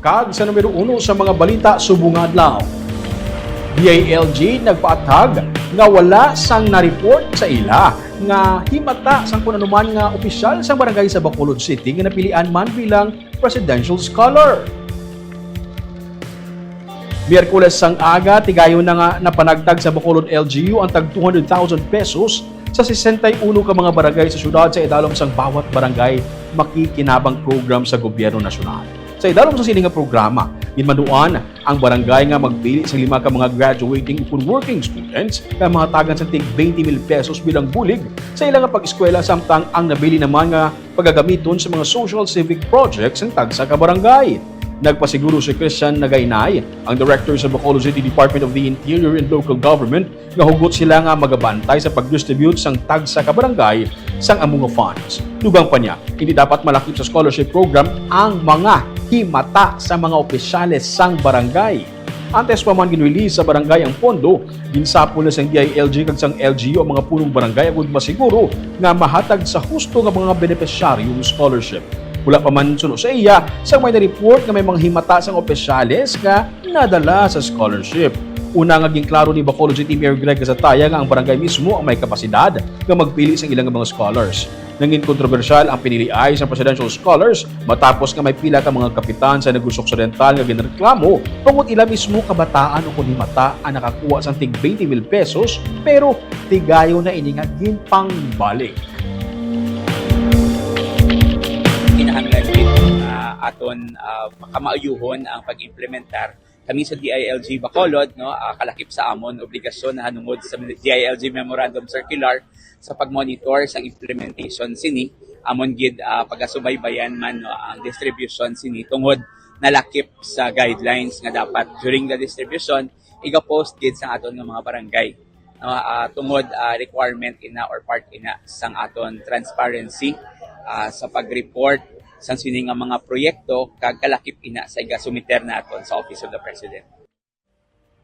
kag sa numero 1 sa mga balita subong adlaw. DILG nagpaatag nga wala sang na-report sa ila nga himata sang kunanuman nga opisyal sa barangay sa Bacolod City nga napilian man bilang presidential scholar. Miyerkules sang aga, tigayon na nga napanagtag sa Bacolod LGU ang tag 200,000 pesos sa 61 ka mga barangay sa syudad sa idalom sang bawat barangay makikinabang program sa gobyerno nasyonal. Sa idalom sa sini nga programa, ginmanuan ang barangay nga magpili sa 5 ka mga graduating upon working students nga mga tagan sa tig 20,000 pesos bilang bulig sa ilang nga pag-eskwela samtang ang nabili naman nga pagagamiton sa mga social civic projects ng tagsa ka barangay. Nagpasiguro si Christian Nagaynay, ang director sa Bacolod City Department of the Interior and Local Government, nga hugot sila nga magabantay sa pag-distribute sang tagsa ka barangay sang among funds. Dugang pa niya, hindi dapat malakip sa scholarship program ang mga himata sa mga opisyales sang barangay. Antes pa man ginrelease sa barangay ang pondo, ginsapol na sang DILG kag sang LGU ang mga punong barangay agud masiguro nga mahatag sa husto nga mga benepisyaryo ng scholarship. Wala pa man suno sa iya sa may na-report nga may mga himata sang opisyales nga nadala sa scholarship. Una nga ging klaro ni Bacolod City Mayor Greg Casataya nga ang barangay mismo ang may kapasidad nga magpili sa ilang mga scholars. Nangin kontrobersyal ang piniliay sa presidential scholars matapos nga may pila ka mga kapitan sa Negros Occidental nga ginreklamo tungod ila mismo kabataan o kunhimata ang nakakuha sa tig 20,000 pesos pero tigayo na ini nga ginpangbalik. Kinahanglan din aton makamaayuhon ang pag-implementar kami sa DILG Bacolod, no, kalakip sa amon obligasyon na hanungod sa DILG Memorandum Circular sa pagmonitor sa implementation sini amon gid pagasubaybayan man, no, ang distribution sini tungod nalakip sa guidelines nga dapat during the distribution iga-post gid sa aton nga mga barangay, no, tungod requirement ina or part ina sang aton transparency sa pag-report sa sini nga mga proyekto kag kalakip ina sa igasumiter naton sa Office of the President.